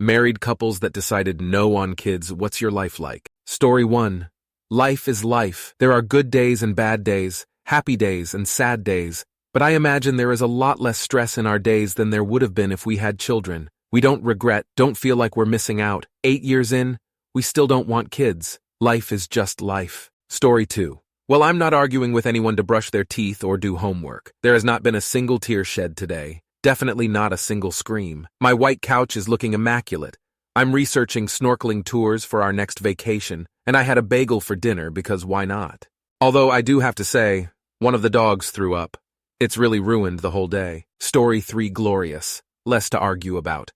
Married couples that decided no on kids. What's your life like? Story 1. Life is life. There are good days and bad days, happy days and sad days. But I imagine there is a lot less stress in our days than there would have been if we had children. We don't regret, don't feel like we're missing out. 8 years in, we still don't want kids. Life is just life. Story 2. Well, I'm not arguing with anyone to brush their teeth or do homework. There has not been a single tear shed today. Definitely not a single scream. My white couch is looking immaculate. I'm researching snorkeling tours for our next vacation, and I had a bagel for dinner because why not? Although I do have to say, one of the dogs threw up. It's really ruined the whole day. Story 3. Glorious. Less to argue about.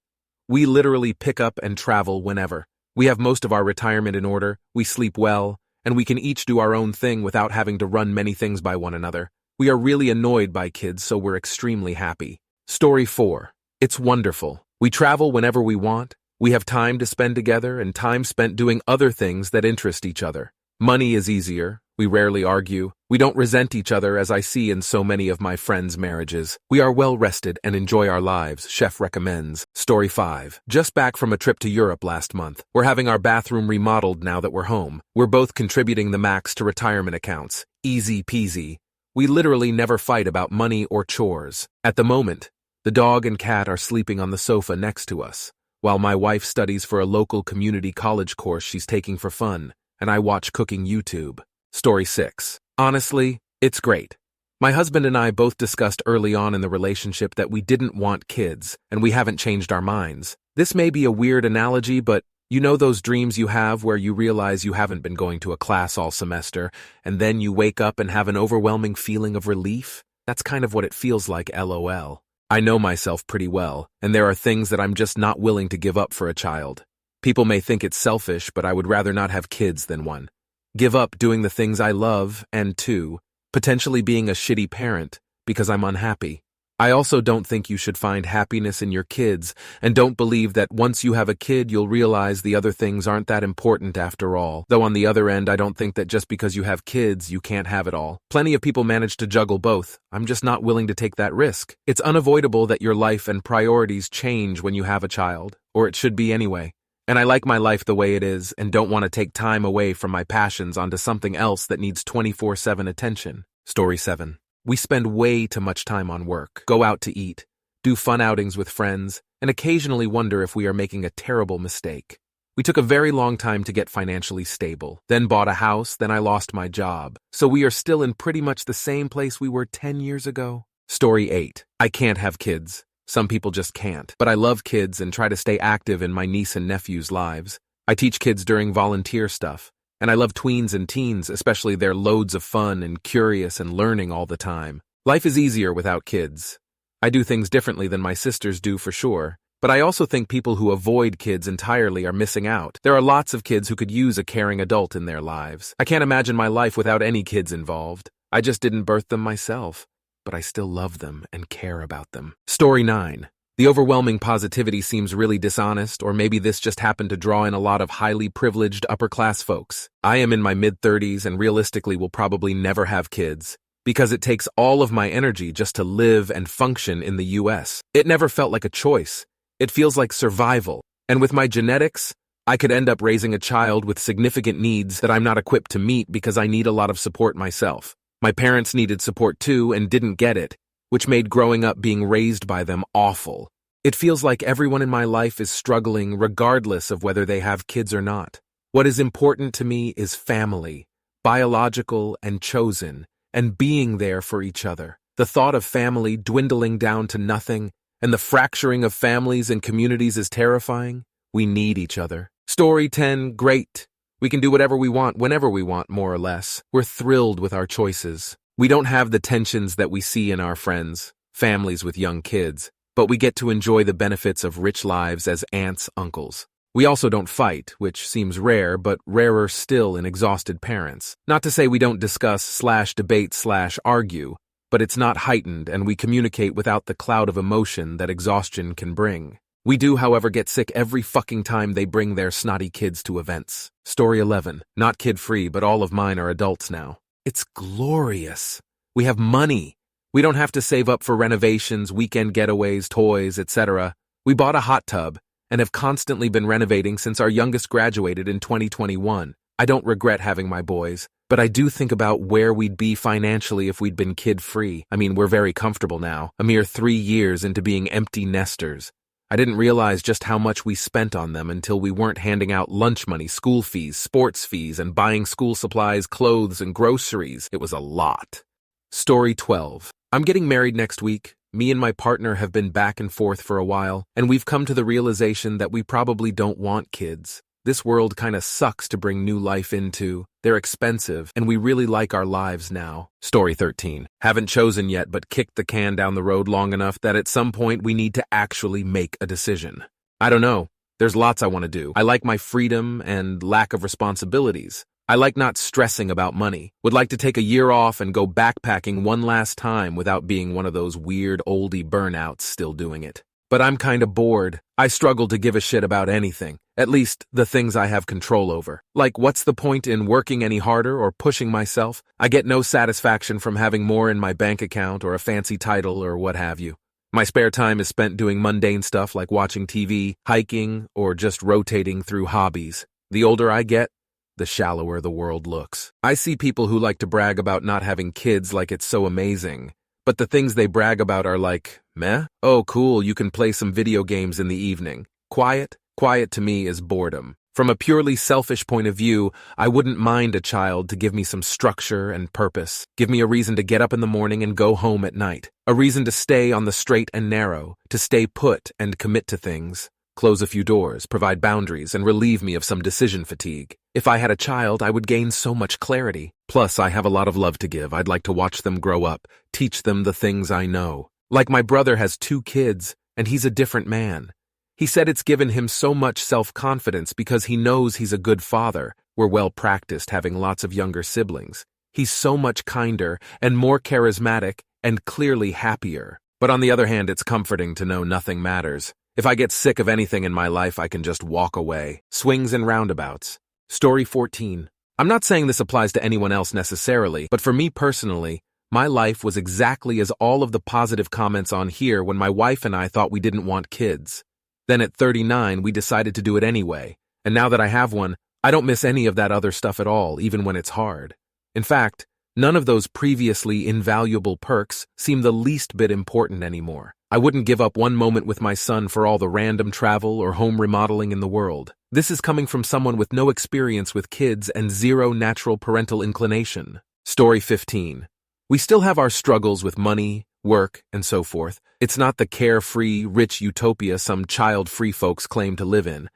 We literally pick up and travel whenever. We have most of our retirement in order, we sleep well, and we can each do our own thing without having to run many things by one another. We are really annoyed by kids, so we're extremely happy. Story 4. It's wonderful. We travel whenever we want. We have time to spend together and time spent doing other things that interest each other. Money is easier. We rarely argue. We don't resent each other as I see in so many of my friends' marriages. We are well rested and enjoy our lives, chef recommends. Story 5. Just back from a trip to Europe last month. We're having our bathroom remodeled now that we're home. We're both contributing the max to retirement accounts. Easy peasy. We literally never fight about money or chores. At the moment, the dog and cat are sleeping on the sofa next to us, while my wife studies for a local community college course she's taking for fun, and I watch cooking YouTube. Story 6. Honestly, it's great. My husband and I both discussed early on in the relationship that we didn't want kids, and we haven't changed our minds. This may be a weird analogy, but you know those dreams you have where you realize you haven't been going to a class all semester, and then you wake up and have an overwhelming feeling of relief? That's kind of what it feels like, LOL. I know myself pretty well, and there are things that I'm just not willing to give up for a child. People may think it's selfish, but I would rather not have kids than one. Give up doing the things I love, and 2, potentially being a shitty parent, because I'm unhappy. I also don't think you should find happiness in your kids, and don't believe that once you have a kid you'll realize the other things aren't that important after all. Though on the other end, I don't think that just because you have kids, you can't have it all. Plenty of people manage to juggle both. I'm just not willing to take that risk. It's unavoidable that your life and priorities change when you have a child, or it should be anyway. And I like my life the way it is and don't want to take time away from my passions onto something else that needs 24/7 attention. Story 7. We spend way too much time on work, go out to eat, do fun outings with friends, and occasionally wonder if we are making a terrible mistake. We took a very long time to get financially stable, then bought a house, then I lost my job. So we are still in pretty much the same place we were 10 years ago. Story 8. I can't have kids. Some people just can't, but I love kids and try to stay active in my niece and nephew's lives. I teach kids during volunteer stuff, and I love tweens and teens, especially they're loads of fun and curious and learning all the time. Life is easier without kids. I do things differently than my sisters do for sure, but I also think people who avoid kids entirely are missing out. There are lots of kids who could use a caring adult in their lives. I can't imagine my life without any kids involved. I just didn't birth them myself, but I still love them and care about them. Story 9. The overwhelming positivity seems really dishonest, or maybe this just happened to draw in a lot of highly privileged upper-class folks. I am in my mid-30s and realistically will probably never have kids, because it takes all of my energy just to live and function in the US. It never felt like a choice. It feels like survival. And with my genetics, I could end up raising a child with significant needs that I'm not equipped to meet because I need a lot of support myself. My parents needed support too and didn't get it, which made growing up being raised by them awful. It feels like everyone in my life is struggling regardless of whether they have kids or not. What is important to me is family, biological and chosen, and being there for each other. The thought of family dwindling down to nothing and the fracturing of families and communities is terrifying. We need each other. Story 10, great. We can do whatever we want, whenever we want, more or less. We're thrilled with our choices. We don't have the tensions that we see in our friends, families with young kids, but we get to enjoy the benefits of rich lives as aunts, uncles. We also don't fight, which seems rare, but rarer still in exhausted parents. Not to say we don't discuss/debate/argue, but it's not heightened and we communicate without the cloud of emotion that exhaustion can bring. We do, however, get sick every fucking time they bring their snotty kids to events. Story 11. Not kid-free, but all of mine are adults now. It's glorious. We have money. We don't have to save up for renovations, weekend getaways, toys, etc. We bought a hot tub, and have constantly been renovating since our youngest graduated in 2021. I don't regret having my boys, but I do think about where we'd be financially if we'd been kid-free. I mean, we're very comfortable now, a mere 3 years into being empty nesters. I didn't realize just how much we spent on them until we weren't handing out lunch money, school fees, sports fees, and buying school supplies, clothes, and groceries. It was a lot. Story 12. I'm getting married next week. Me and my partner have been back and forth for a while, and we've come to the realization that we probably don't want kids. This world kinda sucks to bring new life into. They're expensive, and we really like our lives now. Story 13. Haven't chosen yet, but kicked the can down the road long enough that at some point we need to actually make a decision. I don't know. There's lots I want to do. I like my freedom and lack of responsibilities. I like not stressing about money. Would like to take a year off and go backpacking one last time without being one of those weird oldie burnouts still doing it. But I'm kinda bored. I struggle to give a shit about anything. At least, the things I have control over. Like, what's the point in working any harder or pushing myself? I get no satisfaction from having more in my bank account or a fancy title or what have you. My spare time is spent doing mundane stuff like watching TV, hiking, or just rotating through hobbies. The older I get, the shallower the world looks. I see people who like to brag about not having kids like it's so amazing. But the things they brag about are like, meh? Oh, cool, you can play some video games in the evening. Quiet? Quiet to me is boredom. From a purely selfish point of view, I wouldn't mind a child to give me some structure and purpose. Give me a reason to get up in the morning and go home at night. A reason to stay on the straight and narrow, to stay put and commit to things. Close a few doors, provide boundaries, and relieve me of some decision fatigue. If I had a child, I would gain so much clarity. Plus, I have a lot of love to give. I'd like to watch them grow up, teach them the things I know. Like my brother has 2 kids, and he's a different man. He said it's given him so much self-confidence because he knows he's a good father. We're well-practiced having lots of younger siblings. He's so much kinder and more charismatic and clearly happier. But on the other hand, it's comforting to know nothing matters. If I get sick of anything in my life, I can just walk away. Swings and roundabouts. Story 14. I'm not saying this applies to anyone else necessarily, but for me personally, my life was exactly as all of the positive comments on here when my wife and I thought we didn't want kids. Then at 39, we decided to do it anyway, and now that I have one, I don't miss any of that other stuff at all, even when it's hard. In fact, none of those previously invaluable perks seem the least bit important anymore. I wouldn't give up one moment with my son for all the random travel or home remodeling in the world. This is coming from someone with no experience with kids and zero natural parental inclination. Story 15. We still have our struggles with money, work, and so forth. It's not the carefree, rich utopia some child-free folks claim to live in.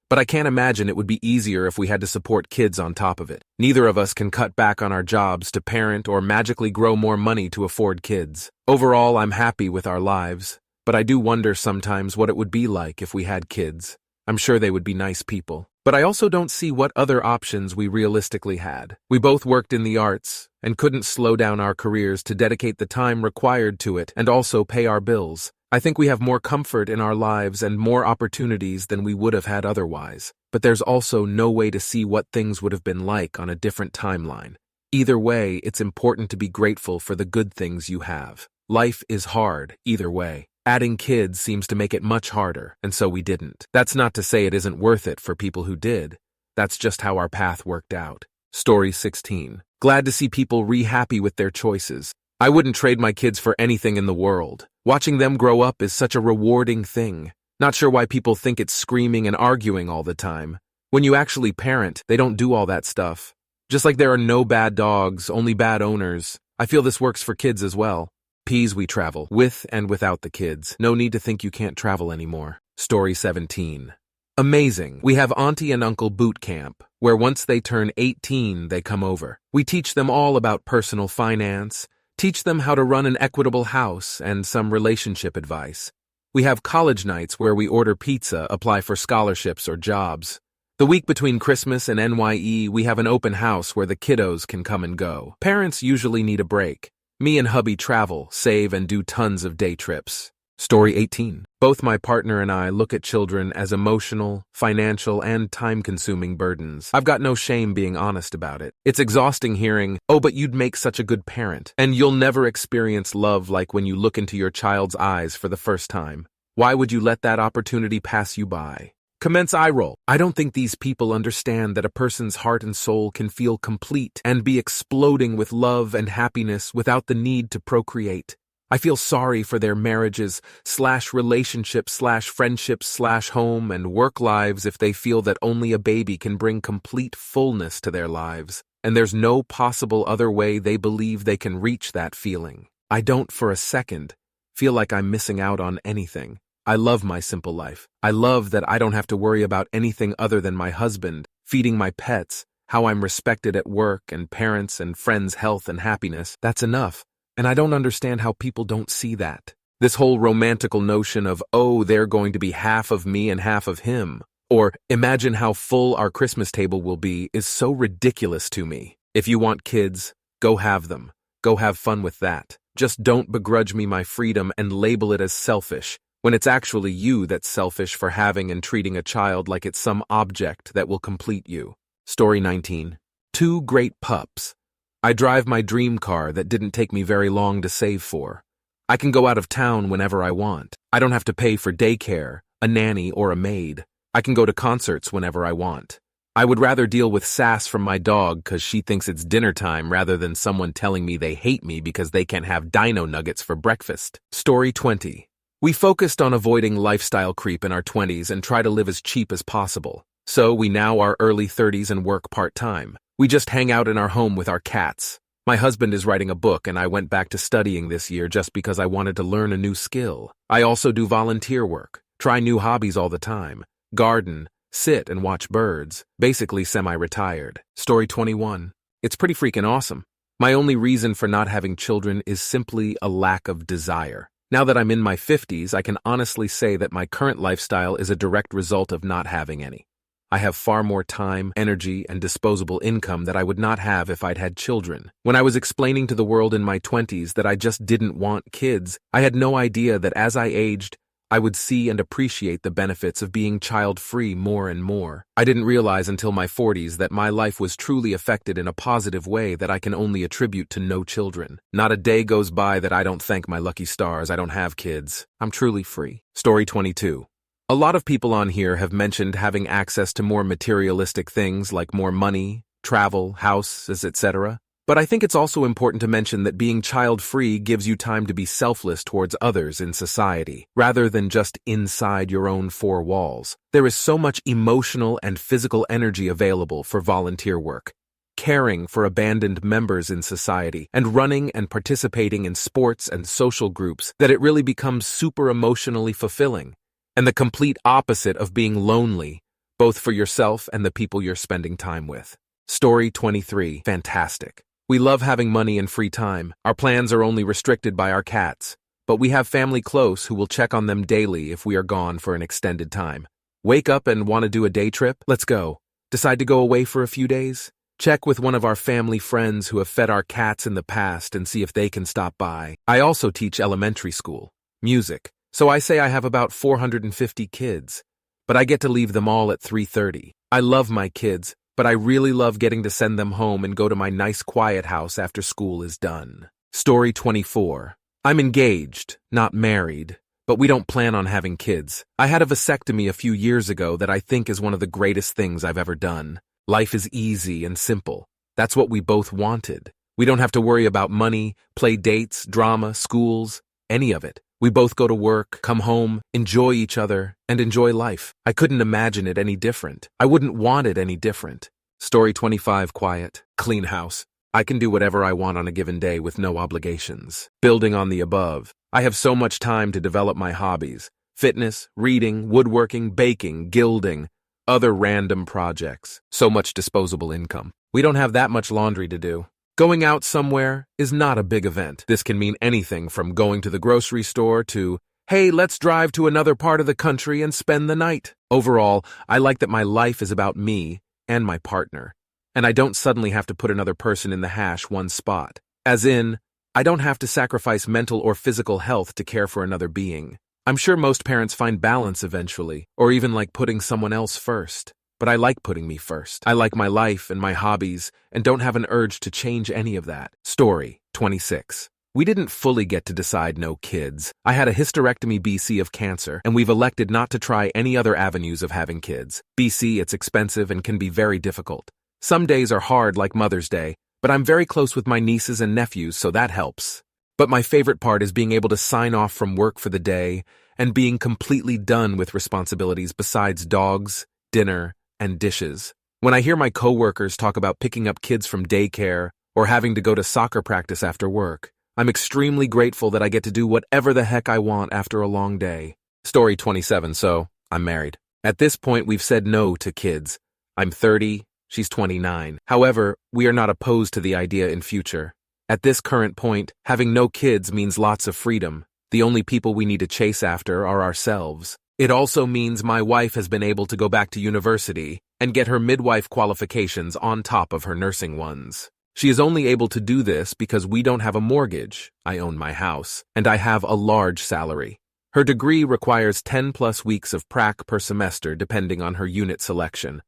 But I can't imagine it would be easier if we had to support kids on top of it. Neither of us can cut back on our jobs to parent or magically grow more money to afford kids. Overall, I'm happy with our lives, but I do wonder sometimes what it would be like if we had kids. I'm sure they would be nice people. But I also don't see what other options we realistically had. We both worked in the arts and couldn't slow down our careers to dedicate the time required to it and also pay our bills. I think we have more comfort in our lives and more opportunities than we would have had otherwise. But there's also no way to see what things would have been like on a different timeline. Either way, it's important to be grateful for the good things you have. Life is hard, either way. Adding kids seems to make it much harder, and so we didn't. That's not to say it isn't worth it for people who did. That's just how our path worked out. Story 16. Glad to see people happy with their choices. I wouldn't trade my kids for anything in the world. Watching them grow up is such a rewarding thing. Not sure why people think it's screaming and arguing all the time. When you actually parent, they don't do all that stuff. Just like there are no bad dogs, only bad owners. I feel this works for kids as well. P's we travel, with and without the kids. No need to think you can't travel anymore. Story 17. Amazing. We have Auntie and Uncle boot camp, where once they turn 18, they come over. We teach them all about personal finance, teach them how to run an equitable house, and some relationship advice. We have college nights where we order pizza, apply for scholarships or jobs. The week between Christmas and NYE, we have an open house where the kiddos can come and go. Parents usually need a break. Me and hubby travel, save, and do tons of day trips. Story 18. Both my partner and I look at children as emotional, financial, and time-consuming burdens. I've got no shame being honest about it. It's exhausting hearing, "Oh, but you'd make such a good parent," and you'll never experience love like when you look into your child's eyes for the first time. Why would you let that opportunity pass you by? Commence eye roll. I don't think these people understand that a person's heart and soul can feel complete and be exploding with love and happiness without the need to procreate. I feel sorry for their marriages / relationships / friendships / home and work lives if they feel that only a baby can bring complete fullness to their lives, and there's no possible other way they believe they can reach that feeling. I don't for a second feel like I'm missing out on anything. I love my simple life. I love that I don't have to worry about anything other than my husband, feeding my pets, how I'm respected at work, and parents' and friends' health and happiness. That's enough. And I don't understand how people don't see that. This whole romantical notion of, oh, they're going to be half of me and half of him, or imagine how full our Christmas table will be, is so ridiculous to me. If you want kids, go have them. Go have fun with that. Just don't begrudge me my freedom and label it as selfish, when it's actually you that's selfish for having and treating a child like it's some object that will complete you. Story 19. 2 great pups. I drive my dream car that didn't take me very long to save for. I can go out of town whenever I want. I don't have to pay for daycare, a nanny, or a maid. I can go to concerts whenever I want. I would rather deal with sass from my dog because she thinks it's dinner time rather than someone telling me they hate me because they can't have dino nuggets for breakfast. Story 20. We focused on avoiding lifestyle creep in our 20s and try to live as cheap as possible. So we now are early 30s and work part-time. We just hang out in our home with our cats. My husband is writing a book and I went back to studying this year just because I wanted to learn a new skill. I also do volunteer work, try new hobbies all the time, garden, sit and watch birds, basically semi-retired. Story 21. It's pretty freaking awesome. My only reason for not having children is simply a lack of desire. Now that I'm in my 50s, I can honestly say that my current lifestyle is a direct result of not having any. I have far more time, energy, and disposable income that I would not have if I'd had children. When I was explaining to the world in my 20s that I just didn't want kids, I had no idea that as I aged, I would see and appreciate the benefits of being child-free more and more. I didn't realize until my 40s that my life was truly affected in a positive way that I can only attribute to no children. Not a day goes by that I don't thank my lucky stars I don't have kids. I'm truly free. Story 22. A lot of people on here have mentioned having access to more materialistic things like more money, travel, houses, etc. But I think it's also important to mention that being child-free gives you time to be selfless towards others in society, rather than just inside your own 4 walls. There is so much emotional and physical energy available for volunteer work, caring for abandoned members in society, and running and participating in sports and social groups that it really becomes super emotionally fulfilling. And the complete opposite of being lonely, both for yourself and the people you're spending time with. Story 23. Fantastic. We love having money and free time. Our plans are only restricted by our cats, but we have family close who will check on them daily if we are gone for an extended time. Wake up and want to do a day trip? Let's go. Decide to go away for a few days? Check with one of our family friends who have fed our cats in the past and see if they can stop by. I also teach elementary school, music. So I say I have about 450 kids, but I get to leave them all at 3:30. I love my kids, but I really love getting to send them home and go to my nice quiet house after school is done. Story 24. I'm engaged, not married, but we don't plan on having kids. I had a vasectomy a few years ago that I think is one of the greatest things I've ever done. Life is easy and simple. That's what we both wanted. We don't have to worry about money, play dates, drama, schools, any of it. We both go to work, come home, enjoy each other, and enjoy life. I couldn't imagine it any different. I wouldn't want it any different. Story 25. Quiet, clean house. I can do whatever I want on a given day with no obligations. Building on the above, I have so much time to develop my hobbies. Fitness, reading, woodworking, baking, gilding, other random projects. So much disposable income. We don't have that much laundry to do. Going out somewhere is not a big event. This can mean anything from going to the grocery store to, hey, let's drive to another part of the country and spend the night. Overall, I like that my life is about me and my partner, and I don't suddenly have to put another person in the hash one spot. As in, I don't have to sacrifice mental or physical health to care for another being. I'm sure most parents find balance eventually, or even like putting someone else first. But I like putting me first. I like my life and my hobbies and don't have an urge to change any of that. Story 26. We didn't fully get to decide no kids. I had a hysterectomy BC of cancer, and we've elected not to try any other avenues of having kids. BC, it's expensive and can be very difficult. Some days are hard like Mother's Day, but I'm very close with my nieces and nephews, so that helps. But my favorite part is being able to sign off from work for the day and being completely done with responsibilities besides dogs, dinner, and dishes. When I hear my coworkers talk about picking up kids from daycare or having to go to soccer practice after work, I'm extremely grateful that I get to do whatever the heck I want after a long day. Story 27, so I'm married. At this point, we've said no to kids. I'm 30, she's 29. However, we are not opposed to the idea in future. At this current point, having no kids means lots of freedom. The only people we need to chase after are ourselves. It also means my wife has been able to go back to university and get her midwife qualifications on top of her nursing ones. She is only able to do this because we don't have a mortgage, I own my house, and I have a large salary. Her degree requires 10+ weeks of prac per semester depending on her unit selection,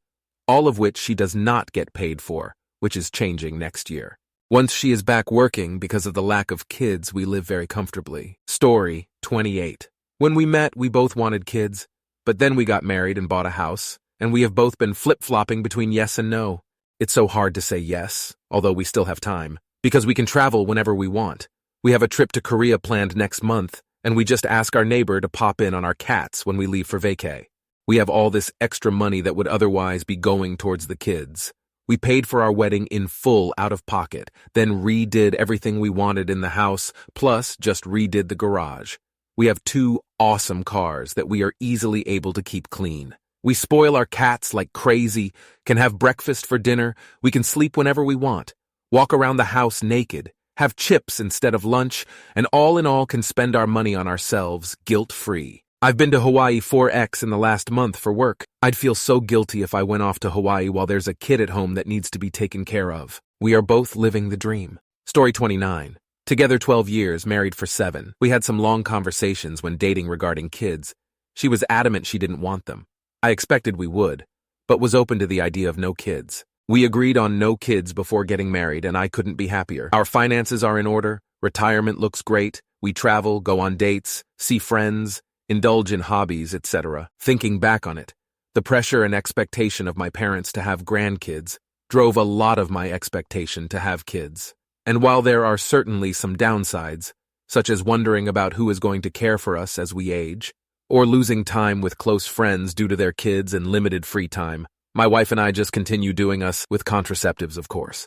all of which she does not get paid for, which is changing next year. Once she is back working, because of the lack of kids, we live very comfortably. Story 28. When we met, we both wanted kids, but then we got married and bought a house, and we have both been flip-flopping between yes and no. It's so hard to say yes, although we still have time, because we can travel whenever we want. We have a trip to Korea planned next month, and we just ask our neighbor to pop in on our cats when we leave for vacay. We have all this extra money that would otherwise be going towards the kids. We paid for our wedding in full out of pocket, then redid everything we wanted in the house, plus just redid the garage. We have 2 awesome cars that we are easily able to keep clean. We spoil our cats like crazy, can have breakfast for dinner, we can sleep whenever we want, walk around the house naked, have chips instead of lunch, and all in all can spend our money on ourselves guilt-free. I've been to Hawaii 4x in the last month for work. I'd feel so guilty if I went off to Hawaii while there's a kid at home that needs to be taken care of. We are both living the dream. Story 29. Together 12 years, married for 7. We had some long conversations when dating regarding kids. She was adamant she didn't want them. I expected we would, but was open to the idea of no kids. We agreed on no kids before getting married, and I couldn't be happier. Our finances are in order, retirement looks great, we travel, go on dates, see friends, indulge in hobbies, etc. Thinking back on it, the pressure and expectation of my parents to have grandkids drove a lot of my expectation to have kids. And while there are certainly some downsides, such as wondering about who is going to care for us as we age, or losing time with close friends due to their kids and limited free time, my wife and I just continue doing us with contraceptives, of course.